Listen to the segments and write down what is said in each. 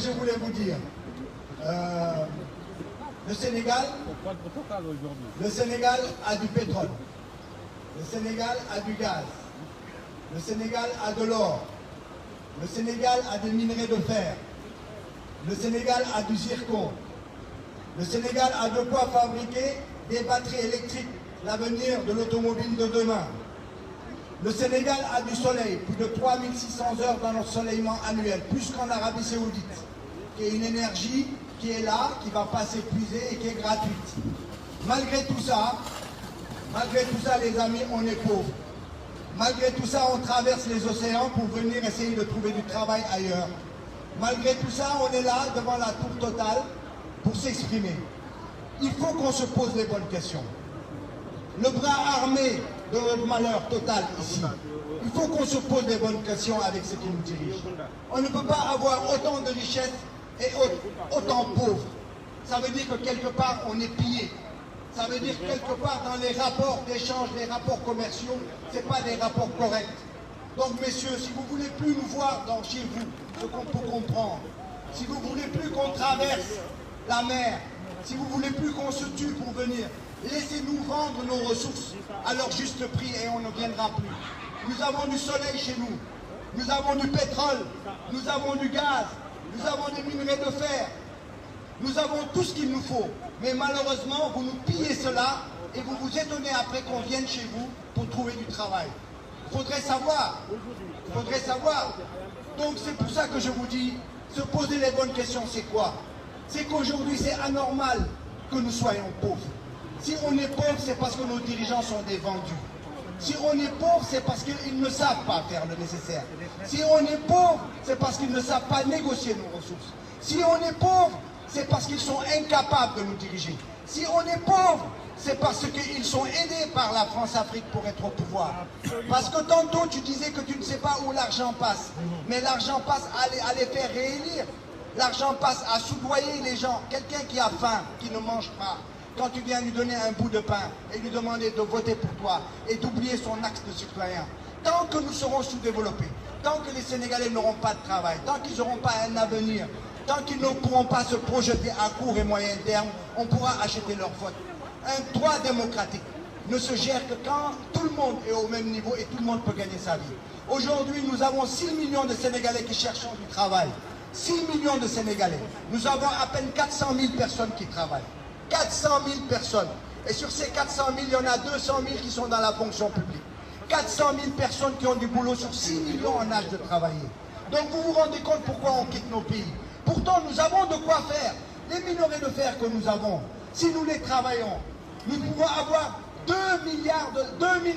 je voulais vous dire, le Sénégal a du pétrole, le Sénégal a du gaz, le Sénégal a de l'or, le Sénégal a des minerais de fer, le Sénégal a du zircon, le Sénégal a de quoi fabriquer des batteries électriques, l'avenir de l'automobile de demain. Le Sénégal a du soleil, plus de 3600 heures dans l'ensoleillement annuel, plus qu'en Arabie Saoudite, qui est une énergie qui est là, qui ne va pas s'épuiser et qui est gratuite. Malgré tout ça, les amis, on est pauvres. Malgré tout ça, on traverse les océans pour venir essayer de trouver du travail ailleurs. Malgré tout ça, on est là devant la tour Total pour s'exprimer. Il faut qu'on se pose les bonnes questions. Le bras armé de notre malheur total ici, il faut qu'on se pose les bonnes questions avec ceux qui nous dirigent. On ne peut pas avoir autant de richesses et autant pauvres. Ça veut dire que quelque part on est pillé. Ça veut dire que quelque part dans les rapports d'échange, les rapports commerciaux, ce n'est pas des rapports corrects. Donc messieurs, si vous ne voulez plus nous voir chez vous, ce qu'on peut comprendre, si vous ne voulez plus qu'on traverse la mer, si vous ne voulez plus qu'on se tue pour venir, laissez-nous vendre nos ressources à leur juste prix et on ne viendra plus. Nous avons du soleil chez nous, nous avons du pétrole, nous avons du gaz, nous avons des minerais de fer, nous avons tout ce qu'il nous faut. Mais malheureusement, vous nous pillez cela et vous vous étonnez après qu'on vienne chez vous pour trouver du travail. Il faudrait savoir. Donc c'est pour ça que je vous dis, se poser les bonnes questions, c'est quoi? C'est qu'aujourd'hui, c'est anormal que nous soyons pauvres. Si on est pauvre, c'est parce que nos dirigeants sont des vendus. Si on est pauvre, c'est parce qu'ils ne savent pas faire le nécessaire. Si on est pauvre, c'est parce qu'ils ne savent pas négocier nos ressources. Si on est pauvre, c'est parce qu'ils sont incapables de nous diriger. Si on est pauvre, c'est parce qu'ils sont aidés par la France-Afrique pour être au pouvoir. Parce que tantôt, tu disais que tu ne sais pas où l'argent passe. Mais l'argent passe à les faire réélire. L'argent passe à soudoyer les gens. Quelqu'un qui a faim, qui ne mange pas, quand tu viens lui donner un bout de pain et lui demander de voter pour toi et d'oublier son axe de citoyen, tant que nous serons sous-développés, tant que les Sénégalais n'auront pas de travail, tant qu'ils n'auront pas un avenir, tant qu'ils ne pourront pas se projeter à court et moyen terme, on pourra acheter leur vote. Un droit démocratique ne se gère que quand tout le monde est au même niveau et tout le monde peut gagner sa vie. Aujourd'hui, nous avons 6 millions de Sénégalais qui cherchent du travail. 6 millions de Sénégalais. Nous avons à peine 400 000 personnes qui travaillent. 400 000 personnes. Et sur ces 400 000, il y en a 200 000 qui sont dans la fonction publique. 400 000 personnes qui ont du boulot sur 6 millions en âge de travailler. Donc vous vous rendez compte pourquoi on quitte nos pays. Pourtant, nous avons de quoi faire. Les minerais de fer que nous avons, si nous les travaillons, nous pouvons avoir 2 000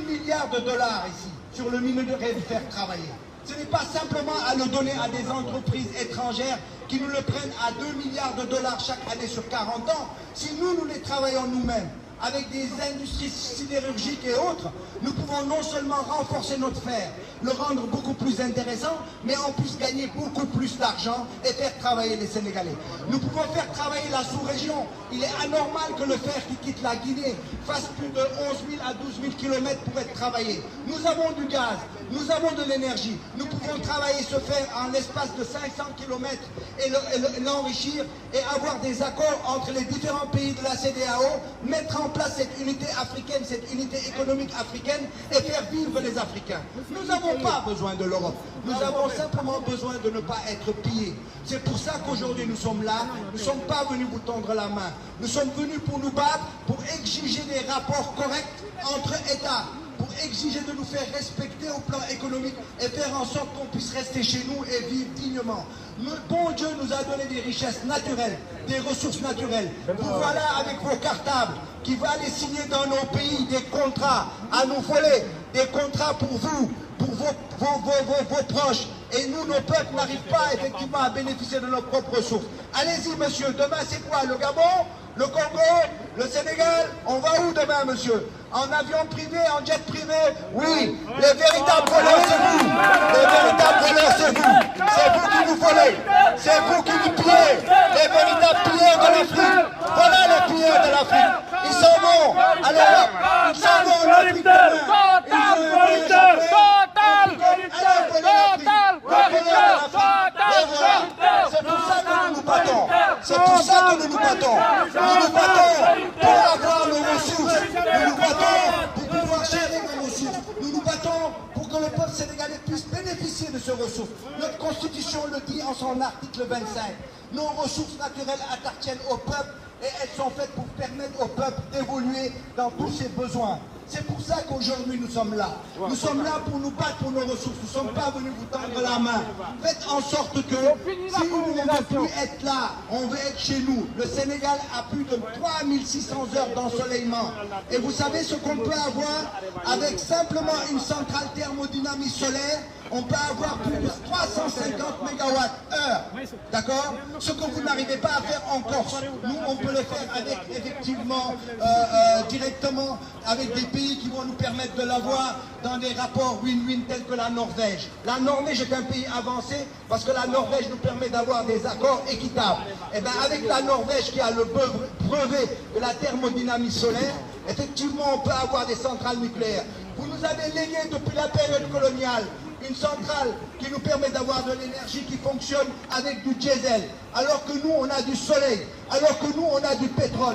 milliards de dollars ici, sur le minerai de fer travaillé. Ce n'est pas simplement à le donner à des entreprises étrangères qui nous le prennent à 2 milliards de dollars chaque année sur 40 ans. Si nous les travaillons nous-mêmes, avec des industries sidérurgiques et autres, nous pouvons non seulement renforcer notre fer, le rendre beaucoup plus intéressant, mais en plus gagner beaucoup plus d'argent et faire travailler les Sénégalais. Nous pouvons faire travailler la sous-région. Il est anormal que le fer qui quitte la Guinée fasse plus de 11 000 à 12 000 km pour être travaillé. Nous avons du gaz, nous avons de l'énergie. Nous pouvons travailler ce fer en l'espace de 500 km et l'enrichir et avoir des accords entre les différents pays de la CEDEAO, mettre en place cette unité africaine, cette unité économique africaine et faire vivre les Africains. Nous n'avons pas besoin de l'Europe. Nous avons simplement besoin de ne pas être pillés. C'est pour ça qu'aujourd'hui nous sommes là. Nous ne sommes pas venus vous tendre la main. Nous sommes venus pour nous battre, pour exiger des rapports corrects entre États, pour exiger de nous faire respecter au plan économique et faire en sorte qu'on puisse rester chez nous et vivre dignement. Le bon Dieu nous a donné des richesses naturelles, des ressources naturelles. Vous voilà avec vos cartables qui vont aller signer dans nos pays des contrats à nous voler, des contrats pour vous, pour vos proches. Et nous, nos peuples n'arrivent pas effectivement à bénéficier de nos propres ressources. Allez-y, monsieur, demain c'est quoi? Le Gabon? Le Congo? Le Sénégal? On va où demain, monsieur? En avion privé, en jet privé? Oui, les véritables voleurs, c'est vous. Les véritables voleurs, c'est vous. C'est vous qui nous volez. C'est vous qui nous pillez. Les véritables pilleurs de l'Afrique. Voilà les pilleurs de l'Afrique. Ils s'en vont à l'Europe. Ils s'en vont en Afrique demain. C'est pour ça que battons. C'est pour ça que nous nous battons. Nous nous battons pour avoir nos ressources. Nous nous battons pour pouvoir gérer nos ressources. Nous nous battons pour que le peuple sénégalais puisse bénéficier de ces ressources. Notre constitution le dit en son article 25. Nos ressources naturelles appartiennent au peuple et elles sont faites pour permettre au peuple d'évoluer dans tous ses besoins. C'est pour ça qu'aujourd'hui nous sommes là. Nous sommes là pour nous battre pour nos ressources. Nous ne sommes pas venus vous tendre la main. Faites en sorte que si nous ne voulons plus être là, on veut être chez nous. Le Sénégal a plus de 3600 heures d'ensoleillement. Et vous savez ce qu'on peut avoir avec simplement une centrale thermodynamique solaire? On peut avoir plus de 350 mégawatts-heure. D'accord? Ce que vous n'arrivez pas à faire en Corse. Nous, on peut le faire avec, effectivement, directement avec des pays qui vont nous permettre de l'avoir dans des rapports win-win tels que la Norvège. La Norvège est un pays avancé parce que la Norvège nous permet d'avoir des accords équitables. Et bien avec la Norvège qui a le brevet de la thermodynamie solaire, effectivement on peut avoir des centrales nucléaires. Vous nous avez légué depuis la période coloniale une centrale qui nous permet d'avoir de l'énergie qui fonctionne avec du diesel, alors que nous on a du soleil, alors que nous on a du pétrole.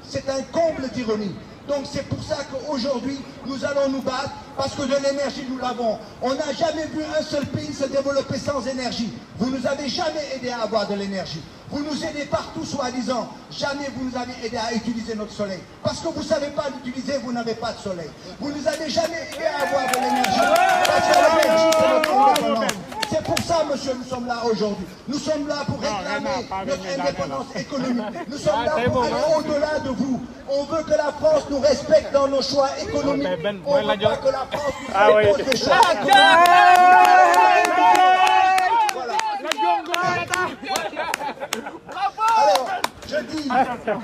C'est un comble d'ironie. Donc c'est pour ça qu'aujourd'hui, nous allons nous battre, parce que de l'énergie, nous l'avons. On n'a jamais vu un seul pays se développer sans énergie. Vous nous avez jamais aidé à avoir de l'énergie. Vous nous aidez partout, soi-disant. Jamais vous nous avez aidé à utiliser notre soleil. Parce que vous ne savez pas l'utiliser, vous n'avez pas de soleil. Vous nous avez jamais aidé à avoir de l'énergie. Parce que l'énergie, c'est notre indépendance. C'est pour ça, monsieur, nous sommes là aujourd'hui. Nous sommes là pour réclamer notre indépendance économique. Nous sommes là pour aller au-delà de vous. On veut que la France nous respecte dans nos choix économiques. On ne veut pas que la France nous impose des choix économiques. Alors, je dis,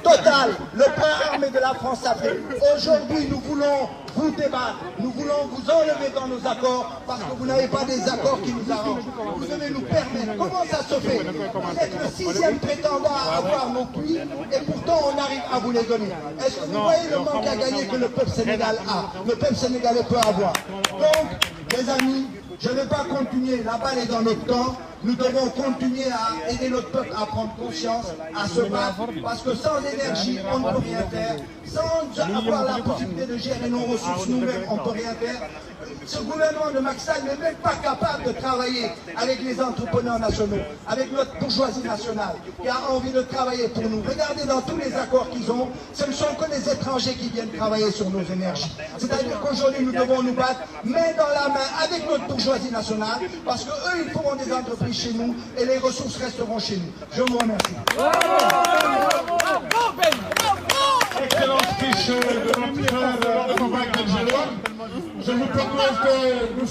Total, le bras armé de la France-Afrique. Aujourd'hui, nous voulons vous débattre, nous voulons vous enlever dans nos accords parce que vous n'avez pas des accords qui nous arrangent. Vous devez nous permettre. Comment ça se fait? Vous êtes le 6e prétendant à avoir nos puits et pourtant on arrive à vous les donner. Est-ce que vous voyez le manque à gagner que le peuple sénégalais a? Le peuple sénégalais peut avoir. Donc, les amis, je ne vais pas continuer, la balle est dans notre camp. Nous devons continuer à aider notre peuple à prendre conscience, à se battre, parce que sans énergie, on ne peut rien faire. Sans avoir la possibilité de gérer nos ressources nous-mêmes, on ne peut rien faire. Ce gouvernement de Macky Sall n'est même pas capable de travailler avec les entrepreneurs nationaux, avec notre bourgeoisie nationale, qui a envie de travailler pour nous. Regardez dans tous les accords qu'ils ont, ce ne sont que les étrangers qui viennent travailler sur nos énergies. C'est-à-dire qu'aujourd'hui, nous devons nous battre main dans la main avec notre bourgeoisie nationale, parce qu'eux, ils feront des entreprises chez nous et les ressources resteront chez nous. Je vous remercie. Excellent speech de notre frère Aboubacar Jallow. Je vous propose que nous